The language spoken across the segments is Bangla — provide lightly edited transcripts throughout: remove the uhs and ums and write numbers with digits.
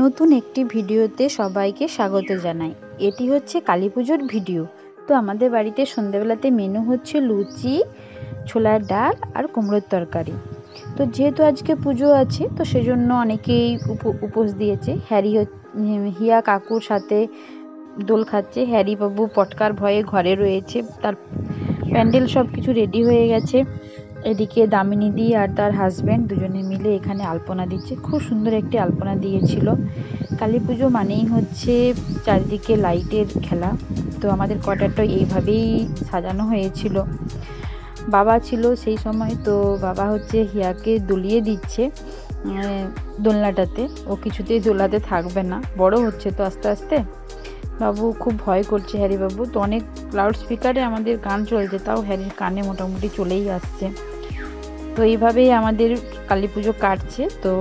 নতুন একটি ভিডিওতে সবাইকে স্বাগত জানাই। এটি হচ্ছে কালী পুজোর ভিডিও। তো আমাদের বাড়িতে সন্ধ্যাবেলাতে মেনু হচ্ছে লুচি, ছোলার ডাল আর কুমড়োর তরকারি। তো যেহেতু আজকে পুজো আছে তো সেজন্য অনেকেই উপোস দিয়েছে। হিয়া কাকুর সাথে দোল খাচ্ছে। হ্যারি বাবু পটকার ভয়ে ঘরে রয়েছে। তার প্যান্ডেল সব কিছু রেডি হয়ে গেছে। এদিকে দামিনী দি আর তার হাজব্যান্ড দুজনে মিলে এখানে আলপনা দিচ্ছে। খুব সুন্দর একটি আলপনা দিয়েছিল। কালী পুজো মানেই হচ্ছে চারিদিকে লাইটের খেলা। তো আমাদের কোয়ার্টারটা এইভাবেই সাজানো হয়েছিল। বাবা ছিল সেই সময়, তো বাবা হচ্ছে হিয়াকে দুলিয়ে দিচ্ছে দোলনাটাতে। ও কিছুতেই দোলাতে থাকবে না, বড় হচ্ছে তো আস্তে আস্তে। বাবু খুব ভয় করছে, হ্যারি বাবু। তো অনেক লাউড স্পিকারে আমাদের গান চলছে, তাও হ্যারির কানে মোটামুটি চলেই আসছে। তো এইভাবেই আমাদের কালী পুজো কাটছে। তো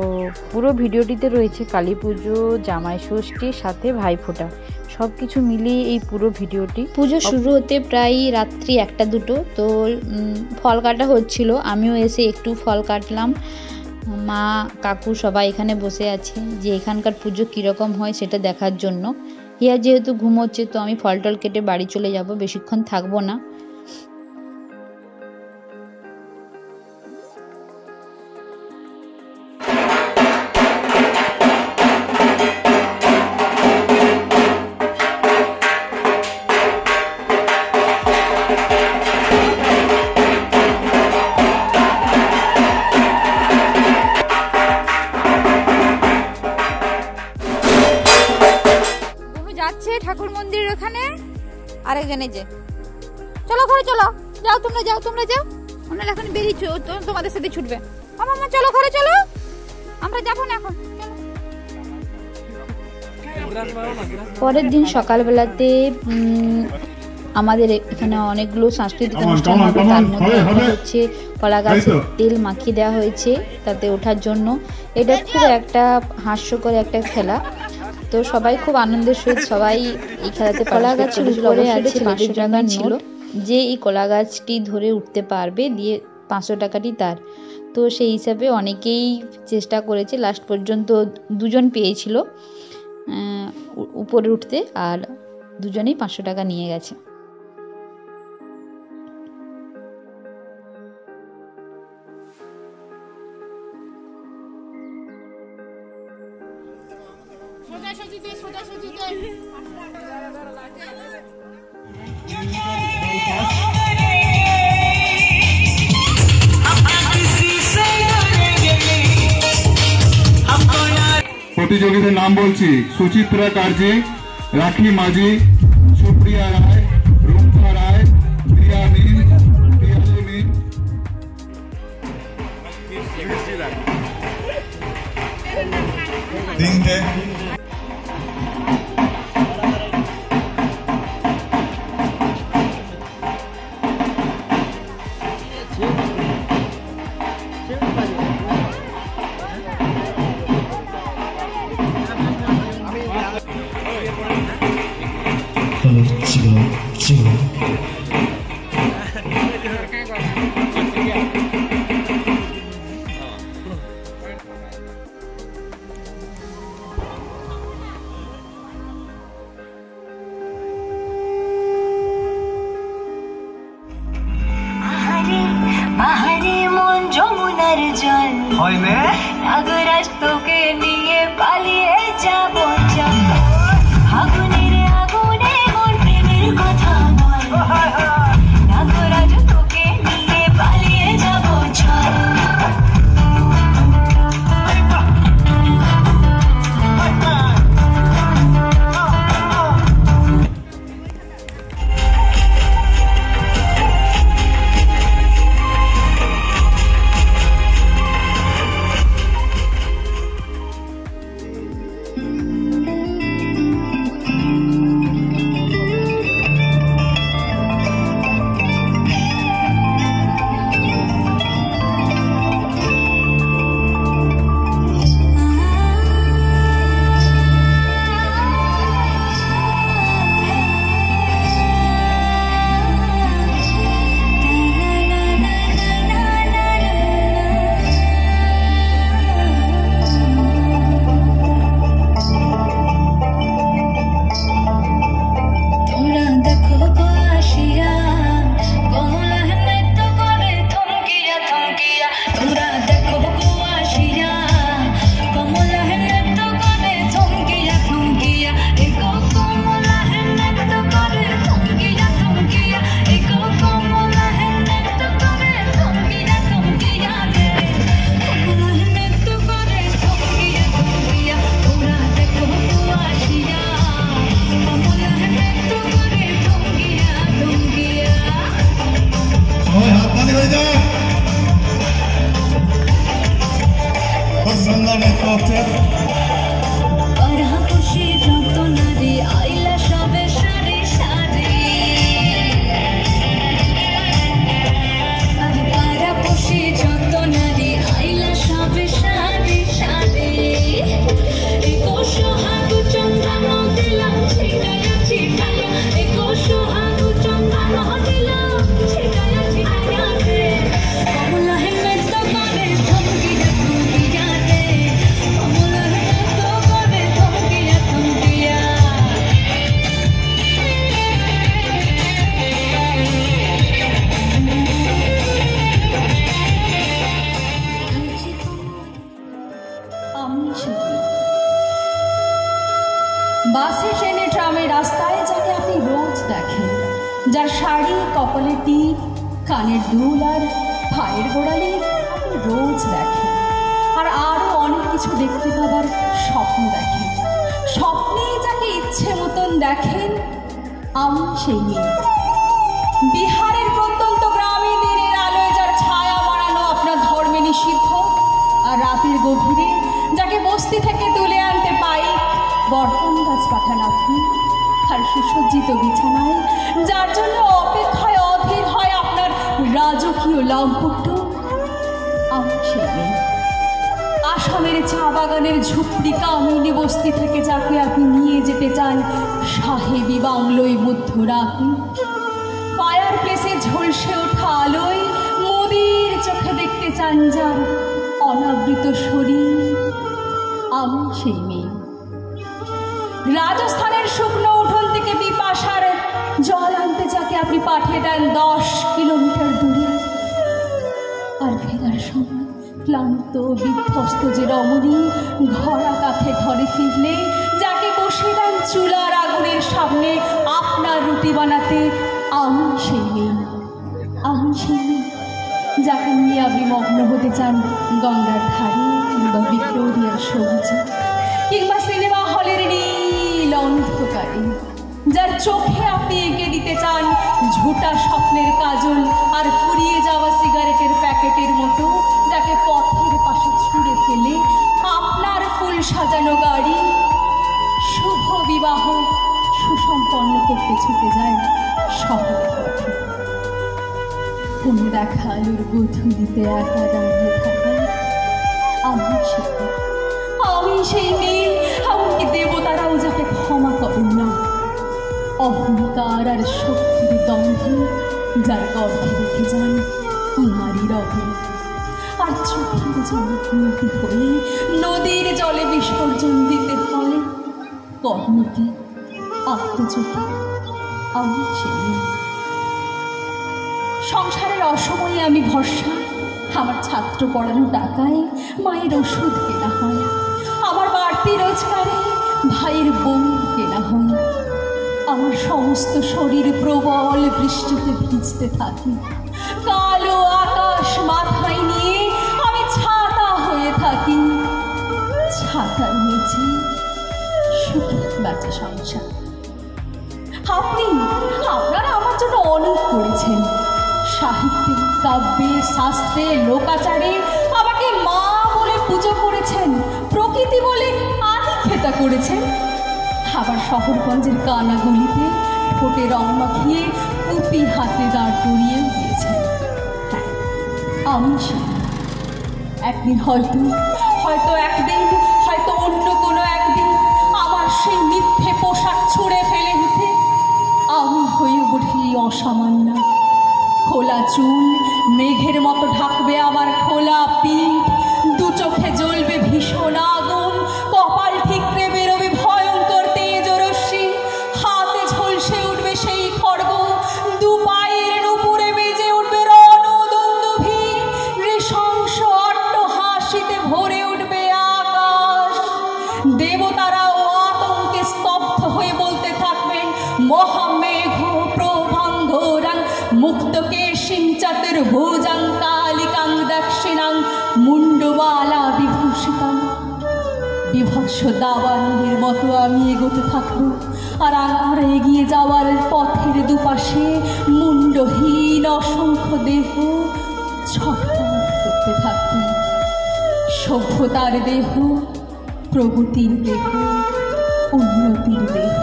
পুরো ভিডিওটিতে রয়েছে কালী পুজো, জামাই ষষ্ঠীর সাথে ভাইফোঁটা, সব কিছু মিলিয়ে এই পুরো ভিডিওটি। পুজো শুরু হতে প্রায় রাত্রি 1-2। তো ফল কাটা হচ্ছিল, আমিও এসে একটু ফল কাটলাম। মা কাকু সবাই এখানে বসে আছে যে এখানকার পুজো কীরকম হয় সেটা দেখার জন্য। হিয়া যেহেতু ঘুমোচ্ছে তো আমি ফল টল কেটে বাড়ি চলে যাব, বেশিক্ষণ থাকবো না। যাচ্ছে ঠাকুর মন্দিরের ওখানে, আরেকজনে যে চলো ঘরে চলো, যাও তোমরা যাও, ওনারা এখন বেরিয়েছো, তোমাদের সাথে ছুটবে। মামা চলো ঘরে চলো, আমরা যাবো না এখন। পরের দিন সকালবেলাতে আমাদের এখানে অনেকগুলো সাংস্কৃতিক অনুষ্ঠান হবে। তার মধ্যে হচ্ছে কলা গাছের তেল মাখিয়ে দেওয়া হয়েছে তাতে ওঠার জন্য। এটা খুব একটা হাস্যকর একটা খেলা। তো সবাই খুব আনন্দের সহিত সবাই এই খেলাতে কলা গাছের উপরে আছে 500 টাকা ছিল। যে এই কলা গাছটি ধরে উঠতে পারবে দিয়ে 500 টাকাটি তার। তো সেই হিসাবে অনেকেই চেষ্টা করেছে, লাস্ট পর্যন্ত 2জন পেয়েছিল উপরে উঠতে, আর 2জনেই 500 টাকা নিয়ে গেছে। প্রতিযোগীদের নাম বলছি: সুচিত্রা কার্জি, রাখি মাঝি, সুপ্রিয়া রায়, রুম্পা রায়, প্রিয়া মিল, পিয়ালি মিল। পাহাড়ে মন যমুনার জল নাগরাজ তোকে নিয়ে পালিয়ে যাব, আগুনের আগুনে মন প্রেমের কথা বল, নাগরাজ তোকে নিয়ে পালিয়ে যাব চল। বাসে ট্রেনে ট্রামে রাস্তায় যাকে আপনি রোজ দেখেন, যার শাড়ি, কপালে টিপ, কানের দুল আর পায়ের গোড়ালি আপনি রোজ দেখেন, আর আরও অনেক কিছু দেখতে পাবার স্বপ্ন দেখেন। স্বপ্নে যাকে ইচ্ছে মতন দেখেন, আমি সেই মেয়ে। বিহারের প্রত্যন্ত গ্রামে দিনের আলোয় যার ছায়া মারানো আপনার ধর্মে নিষিদ্ধ, আর রাতের গভীরে যাকে বস্তি থেকে তুলে আনতে পাই বর্তন গাছ পাঠান আপনি, আর সুসজ্জিত বিছানায় যার জন্য অপেক্ষায় অধীর হয় আপনার রাজকীয় লাভপট্ট, আমি সেই মেয়ে। আসামের চা বাগানের ঝুপড়ি কামিনী বস্তি থেকে যাকে আপনি নিয়ে যেতে চান সাহেবী বাংলোয় মধ্যরাতে, ফায়ার প্লেসে ঝলসে ওঠা আলোয় মোদির চোখে দেখতে চান যার অনাবৃত শরীর, আমি সেই মেয়ে। রাজস্থানের শুকনো উঠোন থেকে পিপাসার জল আনতে যাকে আপনি পাঠিয়ে দেন 10 কিলোমিটার দূরে, আর ফেরার সময় ক্লান্ত বিধ্বস্ত যে রমণী ঘরা কাঠে ঘরে ফিরলে যাকে বসে দেন চুলার আগুনের সামনে আপনার রুটি বানাতে, আমি সেই মেয়ে। আমি সেই মেয়ে যাকে নিয়ে আপনি মগ্ন হতে চান গঙ্গার ধারে কিংবা ভিক্টোরিয়ার সবুজে কিংবা সিনেমা হলের নীল অন্ধকারে, যার চোখে আপনি এঁকে দিতে চান ঝুটা স্বপ্নের কাজল আর ফুরিয়ে যাওয়া সিগারেটের প্যাকেটের মতো, যাকে পথের পাশে ছুঁড়ে ফেলে আপনার ফুল সাজানো গাড়ি শুভ বিবাহ সুসম্পন্ন করতে ছুটে যায় শহরের পথে। কোনো দেখা আলোর গধূলিতে একা দাঁড়িয়ে থাকা, আমি সেই মেয়ে। এমনকি দেবতারাও যাকে ক্ষমা করেন না, অহংকার আর শক্তির দ্বন্দ্বে যার গর্ভে রেখে যান কুমারী রবে, আর চোখের জলে কুলতি হয়ে নদীর জলে বিসর্জন দিতে হয় কর্ণকে আত্মজ্যোতি, আমি সেই মেয়ে। সংসারের অসময়ে আমি ভরসা, আমার ছাত্র পড়ানো টাকায় মায়ের ওষুধ কেনা হয়, আমার বাড়তি রোজগারে ভাইয়ের বউ কেনা হয়, আমার সমস্ত শরীর প্রবল বৃষ্টিতে ভিজতে থাকে, কালো আকাশ মাথায় নিয়ে আমি ছাতা হয়ে থাকি, ছাতার নিচে সুখে বাঁচে সংসার। আপনারা আমার জন্য অনেক করেছেন, সাহিত্যে, কাব্যে, শাস্ত্রে, লোকাচারে আমাকে মা বলে পুজো করেছেন, প্রকৃতি বলে আদিক্ষেতা করেছেন, আবার শহরগঞ্জের কানাগলিতে ঠোঁটে রং মাখিয়ে কুপি হাতে দাঁড় করিয়ে দিয়েছেন। হ্যাঁ, আমি একদিন হয়তো একদিন হয়তো অন্য কোনো একদিন আমার সেই মিথ্যে পোশাক ছুঁড়ে ফেলে দিতে আমি হয়ে উঠি অসামান্য। খোলা চুল মেঘের মতো ঢাকবে আমার খোলা পিঠ, দু চোখে জ্বলবে ভীষণ আগুন, কপাল ঠিকরে বেরোবে ভয়ঙ্কর তেজ রশ্মি, হাতে ঝলসে উঠবে সেই খড়গ, দু পায়ের নুপুরে বেজে উঠবে রণদুন্দুভি, নৃশংস অট্টহাসিতে ভরে উঠবে আকাশ। দেবতারাও আতঙ্কে স্তব্ধ হয়ে বলতে থাকবেন মহামেঘ প্রভঙ্গরাং মুক্তকে চতুর্ভুজাং কালিকাং দক্ষিণাং মুন্ডমালা বিভূষিতাং। বিভৎস দাবানলের মতো আমি এগোতে থাকবো, আর এগিয়ে যাওয়ার পথের দুপাশে মুন্ডহীন অসংখ্য দেহ ছটফট করতে থাকবে। সভ্যতার দেহ, প্রগতির দেহ, উন্নতির দেহ,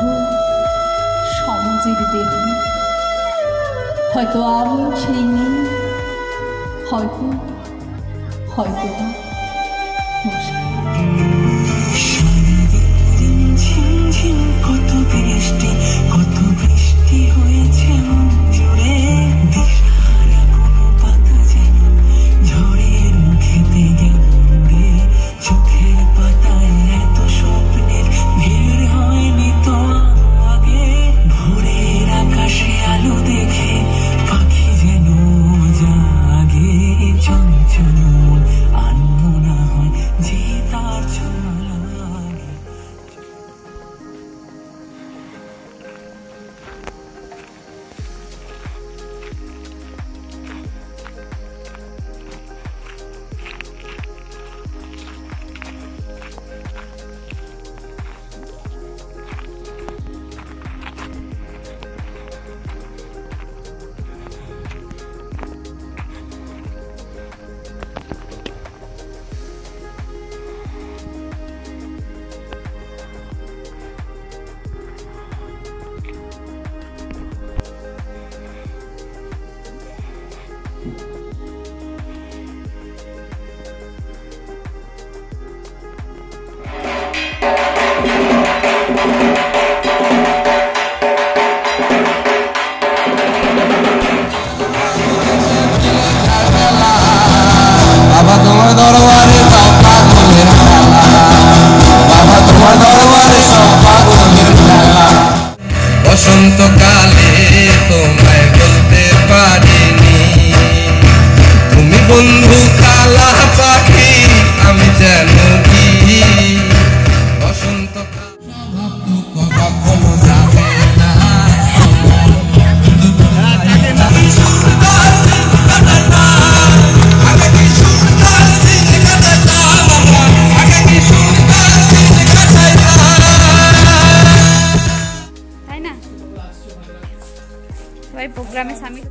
সমাজের দেহ। হয়তো আমি সেই নেই, হয়তো কত বৃষ্টি হয়েছে মন জুড়ে, দিশাহারা কোনো পাতা যেন ঝড়ের মুখেতে গেলে, চোখের পাতায় এত স্বপ্নের ভিড় হয়নি তো আগে। ভোরের আকাশে আলো দেখে পাখি যেন জাগে, চঞ্চল আনমনা হয় যে তাই না? সবাই প্রোগ্রামে সামিল।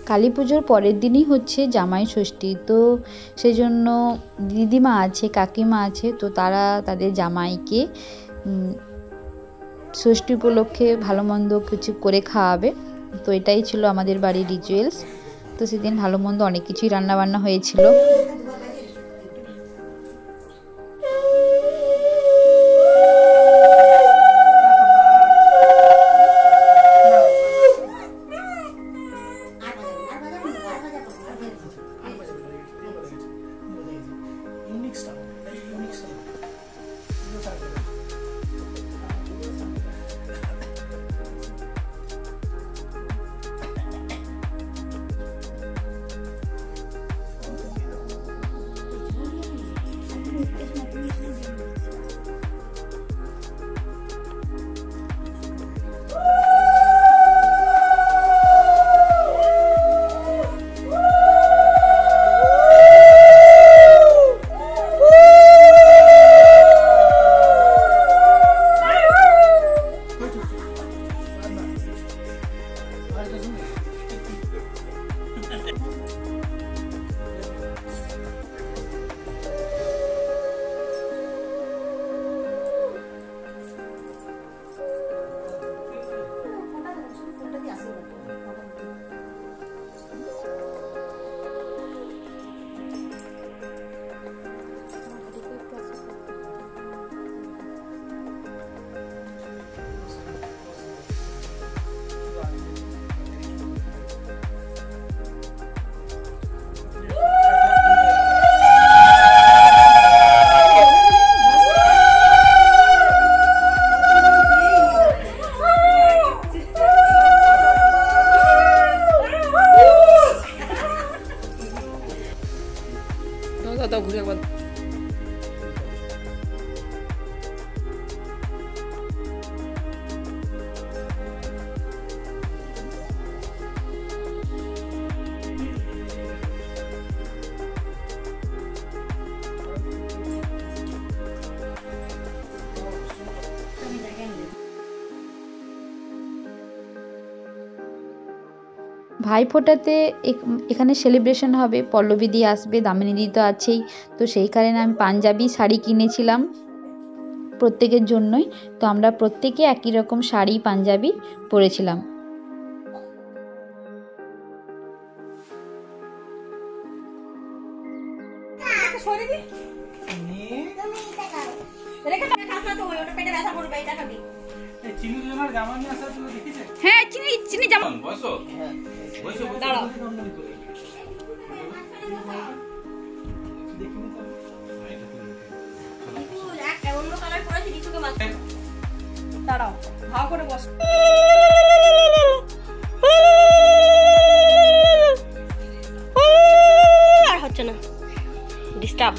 কালী পুজোর পরের দিনই হচ্ছে জামাই ষষ্ঠী, তো সেই জন্য দিদিমা আছে, কাকিমা আছে, তো তারা তাদের জামাইকে ষষ্ঠী উপলক্ষে ভালো মন্দ কিছু করে খাওয়াবে। তো এটাই ছিল আমাদের বাড়ির রিচুয়ালস। তো সেদিন ভালো মন্দ অনেক কিছুই রান্নাবান্না হয়েছিল। ভাই ফোটাতে এখানে সেলিব্রেশন হবে, পল্লবী দি আসবে, দামিনী দি তো আছেই। তো সেই কারণে আমি পাঞ্জাবি শাড়ি কিনেছিলাম প্রত্যেকের জন্যই। তো আমরা প্রত্যেকে একই রকম শাড়ি পাঞ্জাবি পরেছিলাম। হ্যাঁ চিনি চিনি জামা দাঁড়াও দাঁড়াও ভাও করে বস আর হচ্ছে না ডিস্টার্ব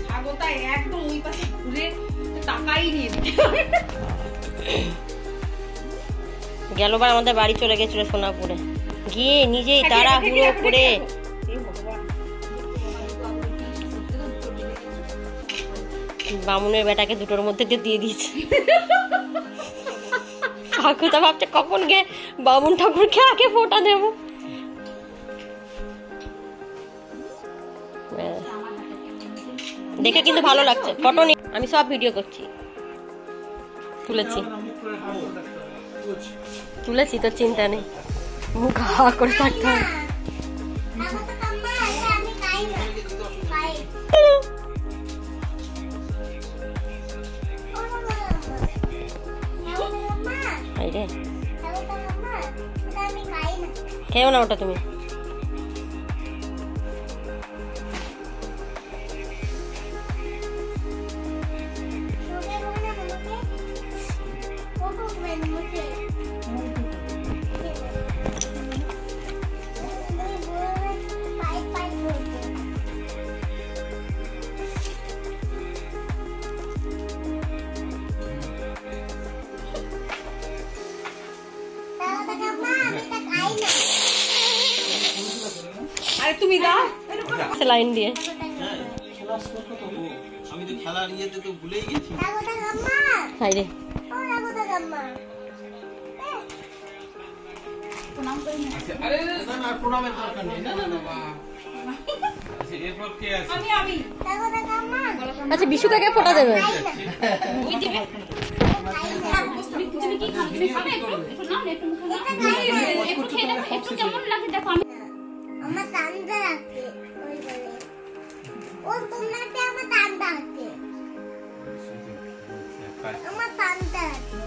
স্বাগতা একদম ওই পাশে ঘুরে টাকাই নিয়ে গেলবার আমাদের বাড়ি চলে গেছিল সোনাপুরে, গিয়ে নিজেই তাড়াহুড়ো করে বামুনের বেটাকে দুটোর মধ্যে দিয়ে দিয়েছে। ঠাকুরটা ভাবছে কখন গিয়ে বামুন ঠাকুরকে আগে ফোঁটা দেবো। দেখে কিন্তু ভালো লাগছে, ফটো নি আমি সব ভিডিও করছি, তুলেছি তো চিন্তা নেই, মুখ হা করে থাকতে হবে। খেয়েও না ওটা তুমি। আরে তুমি দাও লাইন দিয়ে আমি তো খেলার ইয়েতে তো ভুলেই গেছি। হাই রে প্রণামের দরকার নেই। এরপর কে আছে? আচ্ছা বিশু কাকে ফোঁটা দেবে? আমার তান্দা আছে ওই বলে ও তোমাকে আমার তান্দা আছে আমার তান্দা আছে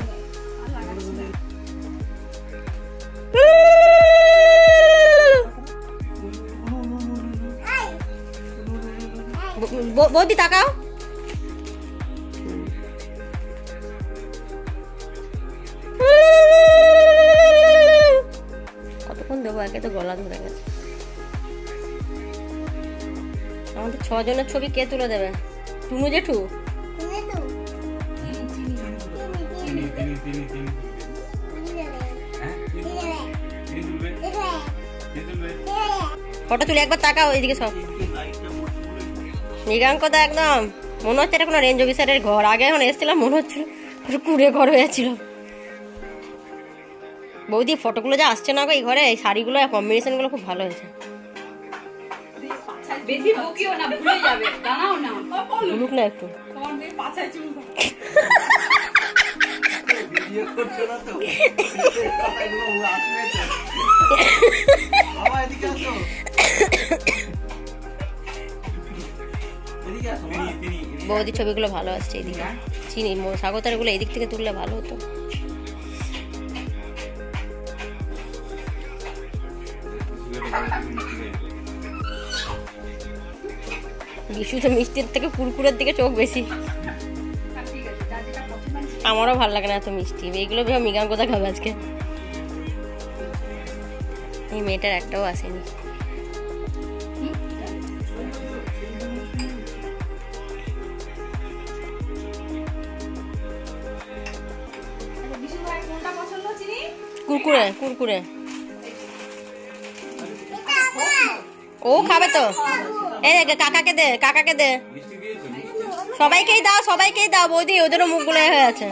বৌদি তাকাও। কতক্ষণ দেবো, একে তো গলা ধরে গেছে। আমাদের 6 জনের ছবি কে তুলে দেবে? টুনু জেঠু? তুমি তো ফটো তুলে একবার তাকাও এইদিকে সব। মৃগাঙ্ক তো একদম মনে হচ্ছে এটা কোনো রেঞ্জ অফিসারের ঘর। আগে এখন এসেছিলাম মনে হচ্ছিল কুড়ে ঘর হয়েছিল। বৌদি ফটোগুলো যা আসছে না এই ঘরে, এই শাড়িগুলো কম্বিনেশন গুলো খুব ভালো হয়েছে। বেশি বকিও না, ভুলে যাবে, দাঁড়াও না ভুলুক না একটু। তোমাদের পাছায় চুল ভিডিও করছো না তো? কথাগুলো আসবে তো। বাবা এদিকে আসো। এদিকে আসো। বৌদি ছবিগুলো ভালো আসছে এইদিকে। চিনি স্বাগতার গুলো এইদিক থেকে তুললে ভালো হতো। বিশু তো মিষ্টির থেকে কুরকুরের দিকে চোখ বেশি। আমারও ভালো লাগে না এত মিষ্টি। এইগুলো ভেবে মৃগাঙ্ক কোথা খাবে আজকে। এই মেয়েটার একটাও আসেনি। কুরকুরে কুরকুরে ও খাবে তো। এই কাকাকে দে, কাকাকে দে, সবাইকেই দাও, সবাইকেই দাও বৌদি, ওদেরও মুখগুলো হয়ে আছে।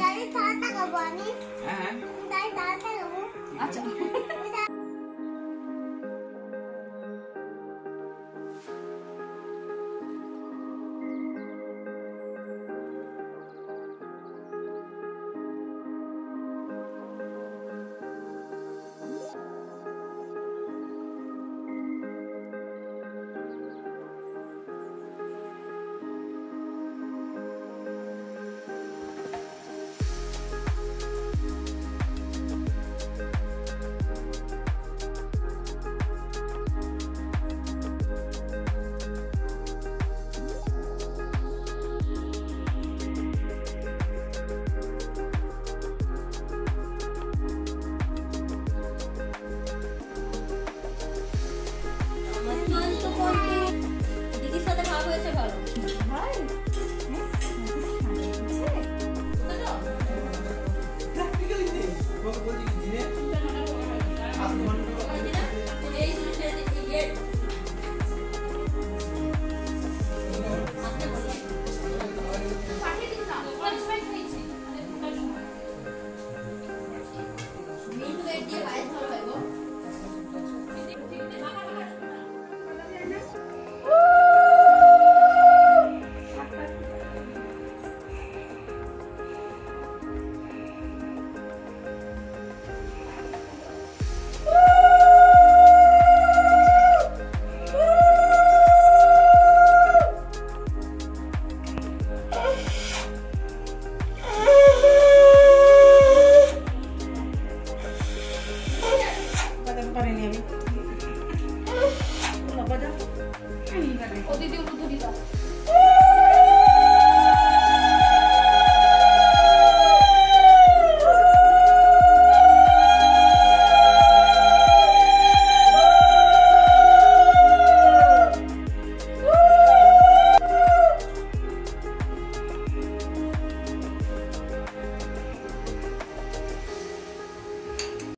ও দিদি উলুধ্বনি দাও।